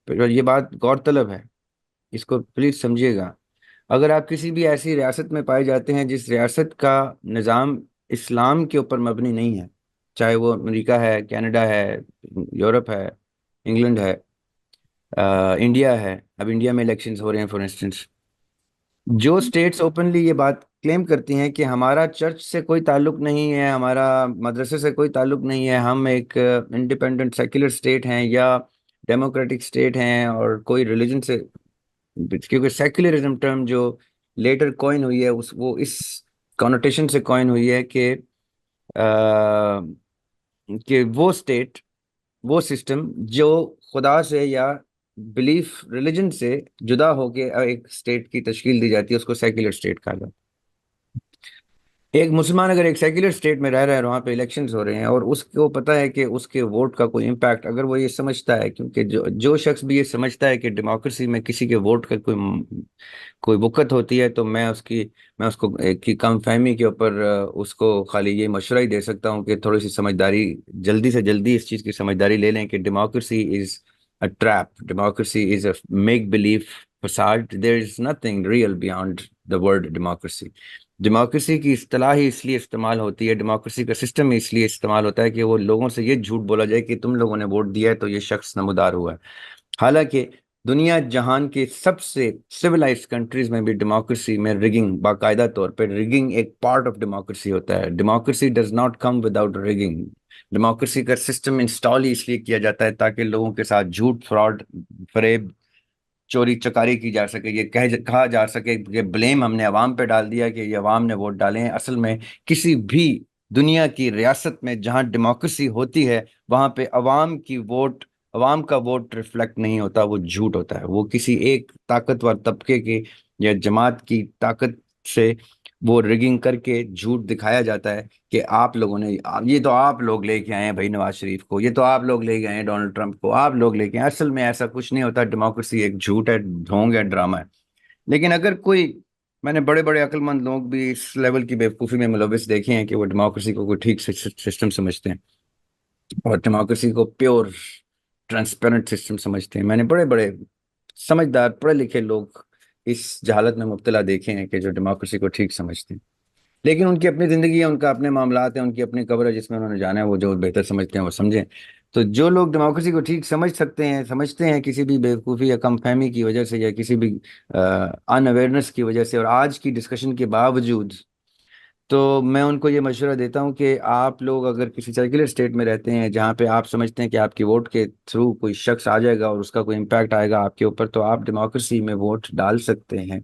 یہ بات غور طلب ہے، اس کو پلیز سمجھیے گا۔ اگر آپ کسی بھی ایسی ریاست میں پائے جاتے ہیں جس ریاست کا نظام اسلام کے اوپر مبنی نہیں ہے، چاہے وہ امریکہ ہے، کینیڈا ہے، یورپ ہے، انگلینڈ ہے، انڈیا ہے، اب انڈیا میں الیکشنز ہو رہے ہیں فار انسٹنس، جو اسٹیٹس اوپنلی یہ بات کلیم کرتی ہیں کہ ہمارا چرچ سے کوئی تعلق نہیں ہے، ہمارا مدرسے سے کوئی تعلق نہیں ہے، ہم ایک انڈیپینڈنٹ سیکولر اسٹیٹ ہیں یا ڈیموکریٹک اسٹیٹ ہیں، اور کوئی ریلیجن سے، کیونکہ سیکولرزم ٹرم جو لیٹر کوائن ہوئی ہے وہ اس کانوٹیشن سے کوائن ہوئی ہے آ، کہ وہ اسٹیٹ، وہ سسٹم جو خدا سے یا بلیف ریلیجن سے جدا ہو کے ایک اسٹیٹ کی تشکیل دی جاتی ہے، اس کو سیکولر اسٹیٹ کہا جاتا ہے۔ ایک مسلمان اگر ایک سیکولر اسٹیٹ میں رہ رہا ہے اور وہاں پہ الیکشنز ہو رہے ہیں اور اس کو پتا ہے کہ اس کے ووٹ کا کوئی امپیکٹ، اگر وہ یہ سمجھتا ہے، کیونکہ جو شخص بھی یہ سمجھتا ہے کہ ڈیموکریسی میں کسی کے ووٹ کا کوئی وقت ہوتی ہے، تو میں اس کو کی کم فہمی کے اوپر اس کو خالی یہ مشورہ ہی دے سکتا ہوں کہ تھوڑی سی سمجھداری، جلدی سے جلدی اس چیز کی سمجھداری لے لیں کہ democracy is a trap, democracy is a make believe فساد، there is nothing real beyond the word democracy. Democracy کی اصطلاح ہی اس لیے استعمال ہوتی ہے، ڈیموکریسی کا سسٹم ہی اس لیے استعمال ہوتا ہے کہ وہ لوگوں سے یہ جھوٹ بولا جائے کہ تم لوگوں نے ووٹ دیا ہے تو یہ شخص نمودار ہوا ہے۔ حالانکہ دنیا جہان کے سب سے سویلائزڈ کنٹریز میں بھی ڈیموکریسی میں ریگنگ، باقاعدہ طور پہ ریگنگ ایک پارٹ آف ڈیموکریسی ہوتا ہے۔ Democracy does not come without rigging. Democracy کا سسٹم انسٹال ہی اس لیے کیا جاتا ہے تاکہ لوگوں کے ساتھ جھوٹ، فراڈ، فریب، چوری چکاری کی جا سکے، یہ کہا جا سکے کہ بلیم ہم نے عوام پہ ڈال دیا کہ یہ عوام نے ووٹ ڈالے ہیں۔ اصل میں کسی بھی دنیا کی ریاست میں جہاں ڈیموکریسی ہوتی ہے وہاں پہ عوام کا ووٹ ریفلیکٹ نہیں ہوتا، وہ جھوٹ ہوتا ہے، وہ کسی ایک طاقتور طبقے کی یا جماعت کی طاقت سے وہ ریگنگ کر کے جھوٹ دکھایا جاتا ہے کہ آپ لوگوں نے، یہ تو آپ لوگ لے کے آئے ہیں بھائی نواز شریف کو، یہ تو آپ لوگ لے کے آئے ہیں ڈونلڈ ٹرمپ کو، آپ لوگ لے کے آئے۔ اصل میں ایسا کچھ نہیں ہوتا، ڈیموکریسی ایک جھوٹ ہے، ڈھونگ ہے، ڈرامہ ہے۔ لیکن اگر کوئی، میں نے بڑے بڑے عقل مند لوگ بھی اس لیول کی بیوقوفی میں ملوث دیکھے ہیں کہ وہ ڈیموکریسی کو کوئی ٹھیک سسٹم سمجھتے ہیں اور ڈیموکریسی کو پیور ٹرانسپیرنٹ سسٹم سمجھتے ہیں۔ میں نے بڑے بڑے سمجھدار پڑھے لکھے لوگ اس جہالت میں مبتلا دیکھے ہیں کہ جو ڈیموکریسی کو ٹھیک سمجھتے ہیں، لیکن ان کی اپنی زندگی ہے، ان کا اپنے معاملات ہیں، ان کی اپنی قبر ہے جس میں انہوں نے جانا ہے، وہ جو بہتر سمجھتے ہیں وہ سمجھیں۔ تو جو لوگ ڈیموکریسی کو ٹھیک سمجھتے ہیں کسی بھی بیوقوفی یا کم فہمی کی وجہ سے یا کسی بھی ان اویئرنیس کی وجہ سے، اور آج کی ڈسکشن کے باوجود، تو میں ان کو یہ مشورہ دیتا ہوں کہ آپ لوگ اگر کسی سیکولر اسٹیٹ میں رہتے ہیں جہاں پہ آپ سمجھتے ہیں کہ آپ کی ووٹ کے تھرو کوئی شخص آ جائے گا اور اس کا کوئی امپیکٹ آئے گا آپ کے اوپر، تو آپ ڈیموکریسی میں ووٹ ڈال سکتے ہیں،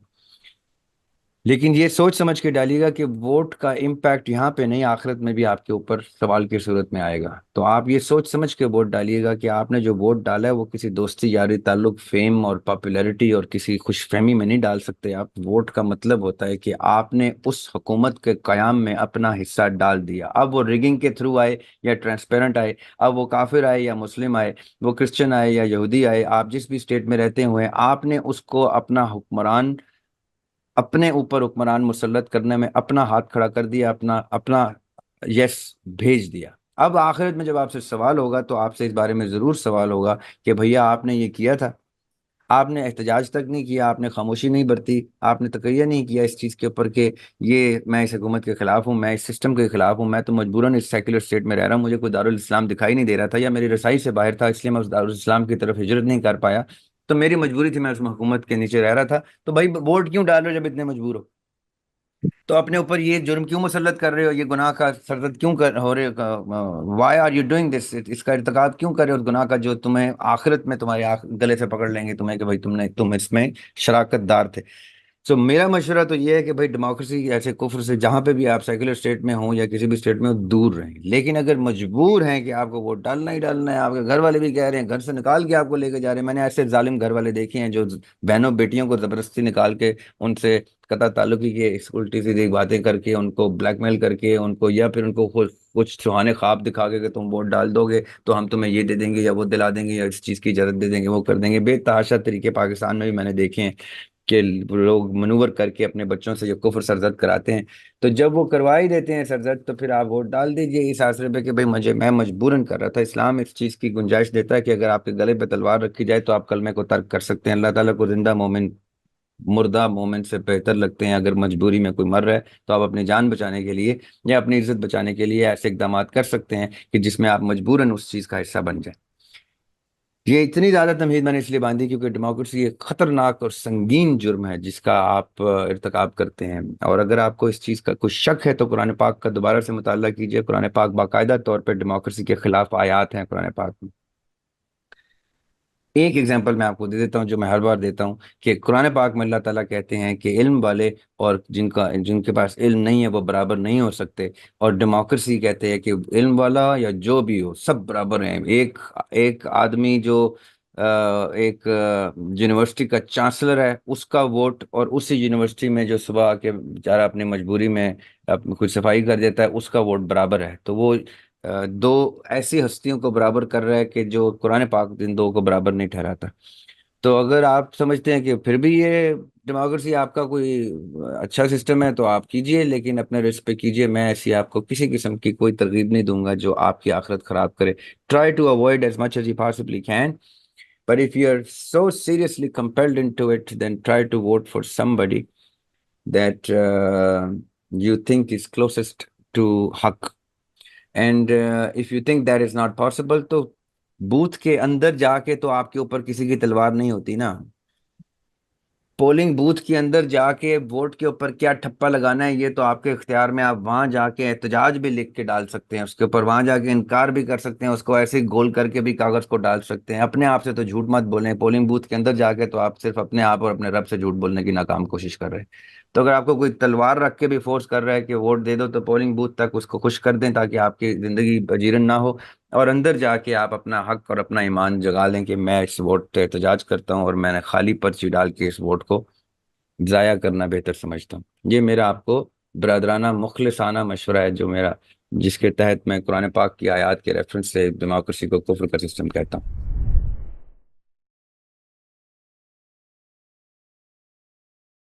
لیکن یہ سوچ سمجھ کے ڈالیے گا کہ ووٹ کا امپیکٹ یہاں پہ نہیں، آخرت میں بھی آپ کے اوپر سوال کی صورت میں آئے گا۔ تو آپ یہ سوچ سمجھ کے ووٹ ڈالیے گا کہ آپ نے جو ووٹ ڈالا ہے وہ کسی دوستی یاری تعلق، فیم اور پاپولیرٹی اور کسی خوش فہمی میں نہیں ڈال سکتے آپ۔ ووٹ کا مطلب ہوتا ہے کہ آپ نے اس حکومت کے قیام میں اپنا حصہ ڈال دیا، اب وہ ریگنگ کے تھرو آئے یا ٹرانسپیرنٹ آئے، اب وہ کافر آئے یا مسلم آئے، وہ کرسچن آئے یا یہودی آئے، آپ جس بھی اسٹیٹ میں رہتے ہوئے آپ نے اس کو اپنے اوپر حکمران مسلط کرنے میں اپنا ہاتھ کھڑا کر دیا، اپنا اپنا یس بھیج دیا۔ اب آخرت میں جب آپ سے سوال ہوگا تو آپ سے اس بارے میں ضرور سوال ہوگا کہ بھیا آپ نے یہ کیا تھا، آپ نے احتجاج تک نہیں کیا، آپ نے خاموشی نہیں برتی، آپ نے تقیہ نہیں کیا اس چیز کے اوپر کہ یہ میں اس حکومت کے خلاف ہوں، میں اس سسٹم کے خلاف ہوں، میں تو مجبوراً اس سیکولر اسٹیٹ میں رہ رہا ہوں، مجھے کوئی دارالاسلام دکھائی نہیں دے رہا تھا یا میری رسائی سے باہر تھا اس لیے میں اس دارالاسلام کی طرف ہجرت نہیں کر پایا، تو میری مجبوری تھی، میں اس حکومت کے نیچے رہ رہا تھا، تو بھائی ووٹ کیوں ڈال رہے ہو جب اتنے مجبور ہو؟ تو اپنے اوپر یہ جرم کیوں مسلط کر رہے ہو، یہ گناہ کا سرزد کیوں ہو رہے ہو؟ Why are you doing this? اس کا ارتکاب کیوں کر رہے ہو اس گناہ کا جو تمہیں آخرت میں تمہارے گلے سے پکڑ لیں گے تمہیں کہ بھائی تم اس میں شراکت دار تھے۔ سو میرا مشورہ تو یہ ہے کہ بھائی ڈیموکریسی ایسے کفر سے جہاں پہ بھی آپ سیکولر اسٹیٹ میں ہوں یا کسی بھی اسٹیٹ میں ہوں دور رہیں، لیکن اگر مجبور ہیں کہ آپ کو ووٹ ڈالنا ہی ڈالنا ہے، آپ کے گھر والے بھی کہہ رہے ہیں، گھر سے نکال کے آپ کو لے کے جا رہے ہیں، میں نے ایسے ظالم گھر والے دیکھے ہیں جو بہنوں بیٹیوں کو زبردستی نکال کے ان سے قطع تعلقی کے الٹی سیدھی باتیں کر کے ان کو بلیک میل کر کے ان کو، یا پھر ان کو کچھ سہانے خواب دکھا کے کہ تم ووٹ ڈال دو گے تو ہم تمہیں یہ دے دیں گے یا وہ دلا دیں گے یا اس چیز کی اجازت دے دیں گے، وہ کر دیں گے، بے تحاشا طریقے پاکستان میں بھی میں نے دیکھے ہیں۔ کہ لوگ منور کر کے اپنے بچوں سے جو کفر سرزد کراتے ہیں، تو جب وہ کروا ہی دیتے ہیں سرزد، تو پھر آپ ووٹ ڈال دیجئے اس آسرے پہ کہ بھئی میں مجبوراً کر رہا تھا۔ اسلام اس چیز کی گنجائش دیتا ہے کہ اگر آپ کے گلے پہ تلوار رکھی جائے تو آپ کلمے کو ترک کر سکتے ہیں۔ اللہ تعالیٰ کو زندہ مومن مردہ مومن سے بہتر لگتے ہیں۔ اگر مجبوری میں کوئی مر رہا ہے تو آپ اپنی جان بچانے کے لیے یا اپنی عزت بچانے کے لیے ایسے اقدامات کر سکتے ہیں کہ جس میں آپ مجبوراً اس چیز کا حصہ بن جائیں۔ یہ اتنی زیادہ تمہید میں نے اس لیے باندھی کیونکہ ڈیموکریسی ایک خطرناک اور سنگین جرم ہے جس کا آپ ارتکاب کرتے ہیں، اور اگر آپ کو اس چیز کا کچھ شک ہے تو قرآن پاک کا دوبارہ سے مطالعہ کیجئے۔ قرآن پاک باقاعدہ طور پہ ڈیموکریسی کے خلاف آیات ہیں قرآن پاک میں۔ ایک ایگزامپل میں آپ کو دے دیتا ہوں جو میں ہر بار دیتا ہوں، کہ قرآن پاک میں اللہ تعالیٰ کہتے ہیں کہ علم والے اور جن کے پاس علم نہیں ہے وہ برابر نہیں ہو سکتے، اور ڈیموکریسی کہتے ہیں کہ علم والا یا جو بھی ہو سب برابر ہیں۔ ایک ایک آدمی جو ایک یونیورسٹی کا چانسلر ہے، اس کا ووٹ اور اسی یونیورسٹی میں جو صبح کے بیچارہ اپنی مجبوری میں کچھ صفائی کر دیتا ہے، اس کا ووٹ برابر ہے۔ تو وہ دو ایسی ہستیوں کو برابر کر رہا ہے کہ جو قرآن پاک ان دو کو برابر نہیں ٹھہراتا۔ تو اگر آپ سمجھتے ہیں کہ پھر بھی یہ ڈیموکریسی آپ کا کوئی اچھا سسٹم ہے تو آپ کیجئے، لیکن اپنے رسک پہ کیجئے۔ میں ایسی آپ کو کسی قسم کی کوئی ترغیب نہیں دوں گا جو آپ کی آخرت خراب کرے۔ Try to avoid as much as you possibly can, but if you are so seriously compelled into it, then try to vote for somebody that you think is closest to حق. And if you think that is not possible, تو both کے اندر جا کے تو آپ کے اوپر کسی کی تلوار نہیں ہوتی نا۔ پولنگ بوتھ کے اندر جا کے ووٹ کے اوپر کیا ٹھپا لگانا ہے یہ تو آپ کے اختیار میں، آپ وہاں جا کے احتجاج بھی لکھ کے ڈال سکتے ہیں اس کے اوپر، وہاں جا کے انکار بھی کر سکتے ہیں، اس کو ایسے گول کر کے بھی کاغذ کو ڈال سکتے ہیں۔ اپنے آپ سے تو جھوٹ مت بولیں، پولنگ بوتھ کے اندر جا کے تو آپ صرف اپنے آپ اور اپنے رب سے جھوٹ بولنے کی ناکام کوشش کر رہے ہیں۔ تو اگر آپ کو کوئی تلوار رکھ کے بھی فورس کر رہا ہے کہ ووٹ دے دو، تو پولنگ بوتھ تک اس کو خوش کر دیں تاکہ آپ کی زندگی اجیرن نہ ہو، اور اندر جا کے آپ اپنا حق اور اپنا ایمان جگا لیں کہ میں اس ووٹ پہ احتجاج کرتا ہوں اور میں نے خالی پرچی ڈال کے اس ووٹ کو ضائع کرنا بہتر سمجھتا ہوں۔ یہ میرا آپ کو برادرانہ مخلصانہ مشورہ ہے جو میرا، جس کے تحت میں قرآن پاک کی آیات کے ریفرنس سے ڈیموکریسی کو کفر کا سسٹم کہتا ہوں۔